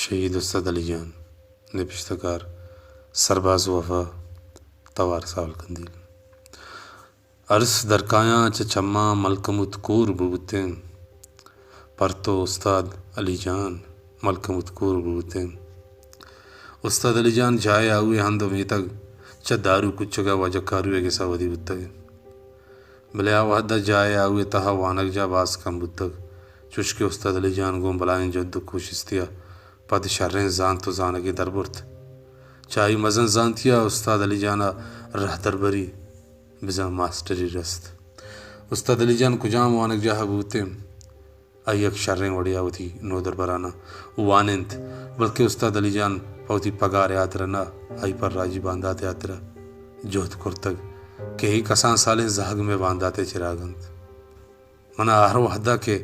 شهید استاد علی جان، نوشتگار سرباز وفا، توار سالکندیل. عرس در کایاں چچما ملکمت کور بوتیں، پرتو استاد علی جان ملکمت کور بوتیں. استاد علی جان جائے آوے ہندو میتگ چ دارو کچگا وجہ کاروے کے سودی بتگ بلے آوہدہ جائے آوے تہا وانک جا باس کم بتگ چشکے استاد علی جان گون بلائیں جد کوشستیا پد شریں زان تو زانگی دربرت چائی مزن زانتیا استاد علی جانا رہ دربری بزا ماسٹری رست. استاد علی جان کجام وانک جا بوتے ایک شریں وڑیا ہوتی نو دربرانا وانند بلکہ استاد علی جان پوتی پگار یاترا نا آئی پر راجی باندات یاترا جوہد کرتگ کہ ہی کسان سالیں زہگ میں بانداتے چراغند منا آہر وحدہ کے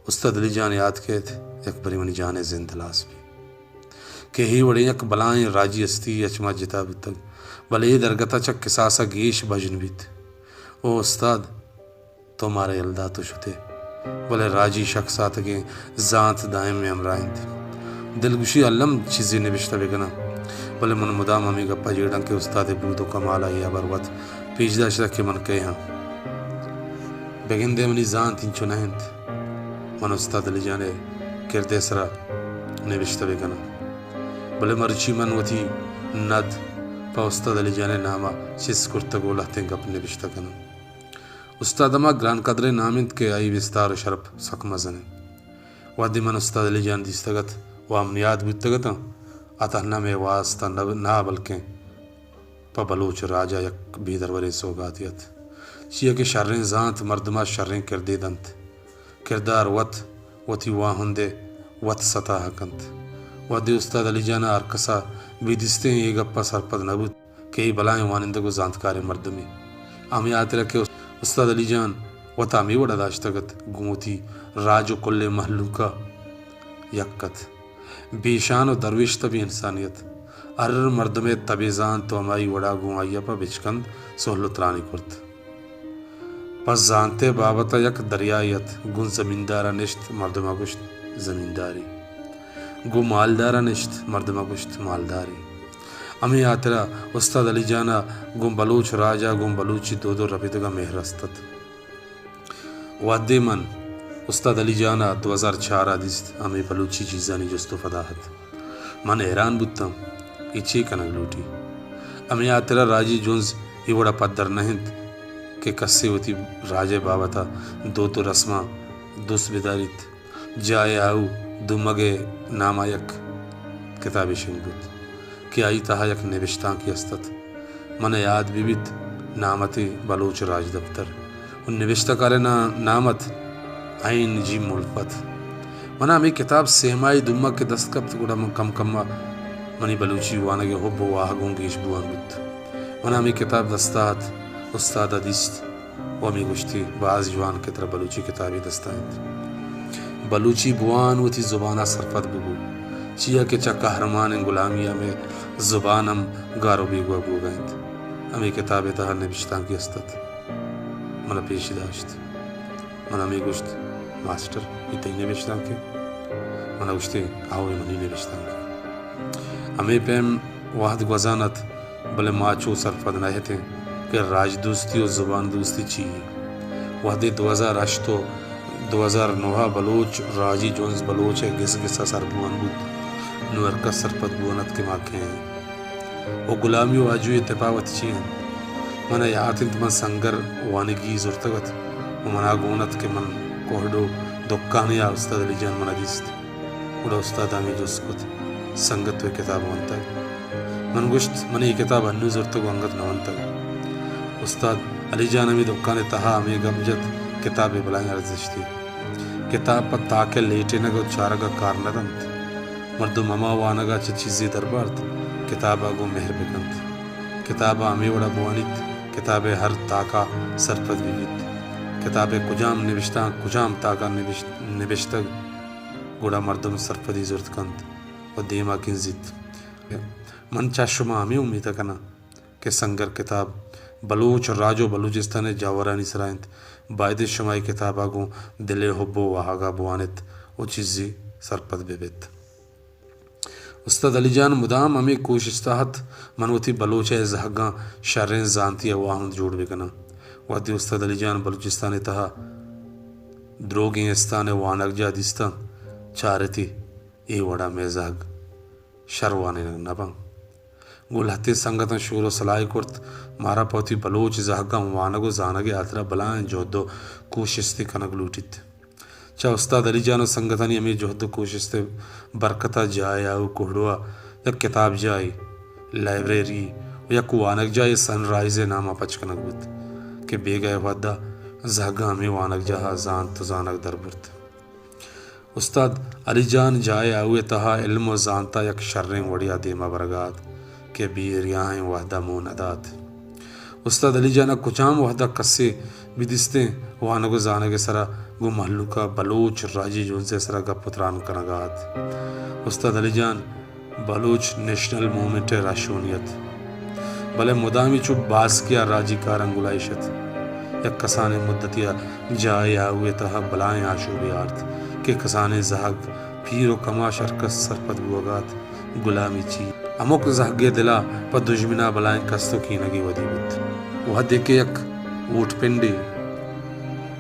استاد علی جان یاد کہت یک بری منی جانے زند لاس بھی کہ ہی وڑی یک بلائیں راجی استی اچما جتا بتگ بلے درگتا چک کساسا گیش بجن بیت. او استاد تمہارے یلدا تو شتے بلے راجی شخصات کے ذات دائم میں امرائند دلگوشی علم چیزی نبشتہ بگنا بلے من مدام ہمیں گپا جیڑن کے استاد بود و کمال آئی بروت پیجدہ شدہ کے من کہے ہاں بگندے منی ذات انچو نہند من استاد علی جانے کردے سرا نبشتہ بگنا بلے مرچی من وتی ند پا استاد علی جانے ناما چس کرتگو لہتیں گپ نبشتہ کنا. استاد اما گران قدر نامند کے آئی وستار و شرپ سک مزن وادی من استاد علی جان دیستگت و امنیاد بودتگتا اتحنا میں واسطہ نا بلکیں پا بلوچ راجہ یک بیدرور سوگاتیت چیئے کہ شرین زانت مردمہ شرین کردے دنت کردار وتی واہندے وط سطح کنت وادی استاد علی جانا ارکسا بیدستیں یہ گپا سرپد نبود کہ ہی بلائیں وانندگو زانتکار مردمی آمی آتے رکھے استاد علی جان وطا می وڑا داشتگت گوتی راج و کل محلوکا یکت بیشان و درویش تبی انسانیت ار مردم تبیزان تو ہمائی وڑا گو آئیا پا بچکند سہلترانی کرت پس زانتے بابتا یک دریائیت گن زمیندارا نشت مردمہ گشت زمینداری گو مالدارا نشت مردمہ گشت مالداری. امی آترا استاد علی جانا گم بلوچ راجا گم بلوچی دو رفیدگا مہرستت وادی من استاد علی جانا 2004 دیست امی بلوچی چیزانی جستو فداحت من حیران بودتا ایچی کنگ لوٹی امی آترا راجی جونز ہی وڑا پدر نہند کہ کسی ہوتی راجے بابتا دو رسمہ دوست بیداریت جائے آو دو مگے ناما یک کتابی شنگ بود کہ آئی تہا یک نوشتان کی استت من یاد بھی بیت نامتی بلوچ راج دفتر ان نوشتہ کارے نامت عین جی ملفت منا ہمیں کتاب سہمائی دمہ کے دستکبت گوڑا من کم منی بلوچی وانگے حب و آہگون گیش بوان بود منا ہمیں کتاب دستات استاد دیست و ہمیں گشتی بعض جوان کی طرح بلوچی کتابی دستائند بلوچی بوان و تی زبانہ سرپت ببو چیا کہ چا قہرمان غلامیہ میں زبانم گارو بیگو ابو گئند ہمیں کتاب تہا نبشتان کی استت منا پیشی داشت منا ہمیں گشت ماسٹر ایتی نبشتان کے منا گشتی آوے منی نبشتان کے ہمیں پیم واحد گوزانت بلے ماچو سرپد نہ تھے کہ راج دوستی و زبان دوستی چیئے وحدی 2008 2009 بلوچ راجی جونز بلوچ گس گسا سر بوان بود نورکا سرپد بوانت کے ماکے ہیں وہ غلامی و آجوی تپاوت چیئے منا یاتنت من سنگر وانگی زرتگت و منا گونت کے من کوہڈو دکانیا استاد علی جان منا دیست وڑا استاد آمی جو سکت سنگت و کتاب وانتگ من گشت منی یہ کتاب انو زرتگ وانگت نوانتگ استاد علی جان امی دکان تہا امی گمجت کتاب بلائیں ارزشتی کتاب پر تاکہ لیٹے نگو چارگا کار ندنت مردم اما وانگا چھ چیزی دربارت کتابا گو مہر بکنت کتابا امی وڑا بوانیت کتاب ہر تاکا سرپد بیت کتاب کجام نوشتان کجام تاکا نوشتگ گوڑا مردم سرپدی زرت کند و دیما کنزیت من چا شما ہمیں امید کنا کہ سنگر کتاب بلوچ راجو بلوچستان جاورانی سرائنت باید شمائی کتابا گو دل حب و وحاگا بوانت و چیزی سرپد بیت استاد علی جان مدام ہمیں کوشش تحت منوتی بلوچ زہگاں شریں زانتی واہمد جوڑ بکنا ودی استاد علی جان بلوچستان تہا دروگیں استان وانک جا دستان چارتی ای وڑا میں زہگ شروانے نباں گل ہتے سنگتاں شور و سلائی کرت مارا پوتی بلوچ زہگاں وانگو زانگے آترا بلائیں جہدو کوششتے کنگ لوٹیت چا استاد علی جانو سنگتانی ہمیں جہدو کوششتے برکتا جائے آو کوڑوا یا کتاب جائے لائبریری یا کوانک جائے سن رائز نامہ پچ کنگ بود کہ بے گئے ودا زہگاں ہمیں وانک جہاں زان تو زانک در برت استاد علی جان جائے آوے تہا علم و زانتا یک شریں وڑیا دیما برگات کہ بیریائیں وحدہ مون ادات استاد علی جانا کچام وحدہ کسے بدستیں وانگو زانگے سرا گو محلو کا بلوچ راجی جون سے سرا گا پتران کنگات استاد علی جان بلوچ نیشنل مومنٹ راشونیت بلے مدامی چوب باس کیا راجی کارنگلائشت یک کسانے مدتیا جائے آوے تہا بلائیں آشوبی آرت کہ کسانے زہگ پیر و کما شرکس سرپت بوگات غلامی چی اموک زہگے دلا پا دجمنا بلائیں کستو کینگی ودی بود وہ دیکھے یک اوٹ پنڈی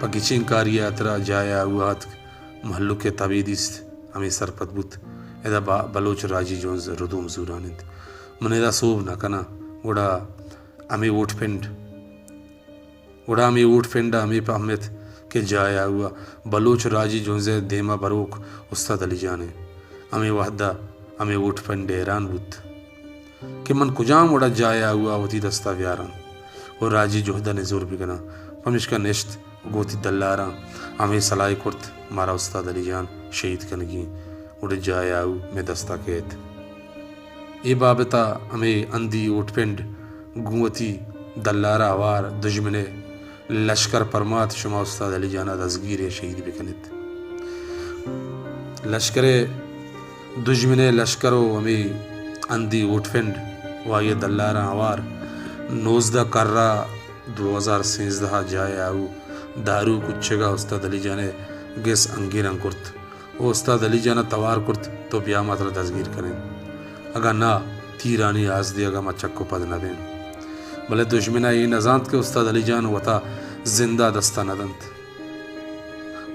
پا گچین کاری اترا جائے آوات محلو کے تابیدیست ہمیں سرپت بود ادا بلوچ راجی جونز ردوم زورانند من ادا صوب نہ کنا گوڑا ہمیں اوٹ پنڈ گوڑا ہمیں اوٹ پنڈا ہمیں پا ہمیت کہ جائے آوا بلوچ راجی جونزے دیما بروک استاد علی جانے ہمیں وحدہ ہمیں اوٹ پنڈ ایران بود کہ من کجام وڑا جائے آوا ہوتی دستا ویاران اور راجی جوہدہ نے زور بگنا پمش کا نشت گوتی دلاران ہمیں سلائی کرت مارا استاد علی جان شہید کنگی اڑ جائے آو میں دستا کہت اے بابتا ہمیں اندی اوٹ پنڈ گوتی دلارا آوار دجمنے لشکر پرمات شما استاد علی جانا دزگیر شہید بکنت لشکر دجمنے لشکرو ہمیں اندی اوٹ پنڈ وائی دلارا آوار 19 کرہ 2013 جائے آو دارو کچھگا استاد علی جانے گیس انگیرن کرت او استاد علی جانا توار کرت تو بیا ماتر دزگیر کریں اگا نا تیرانی آز دی اگا ما چکو پد نبین بلے دشمنہ یہ نزانت کے استاد علی جان وطا زندہ دستہ ندنت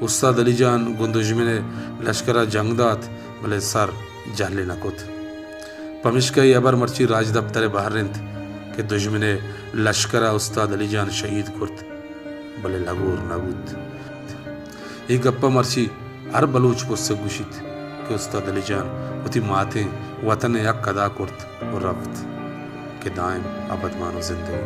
استاد علی جان گن دشمنے لشکرہ جنگ دات بلے سر جہلی نکوت پمشکای ابر مرچی راج دفتر باہر رنت کہ دشمنے لشکرہ استاد علی جان شہید کرت بلے لگور نبود ایک گپا مرچی ہر بلوچ پس سے گوشید کہ استاد علی جان وتی ماتیں وطن یک قدا کرت اور رفت کہ دائم ابد مانو زندگی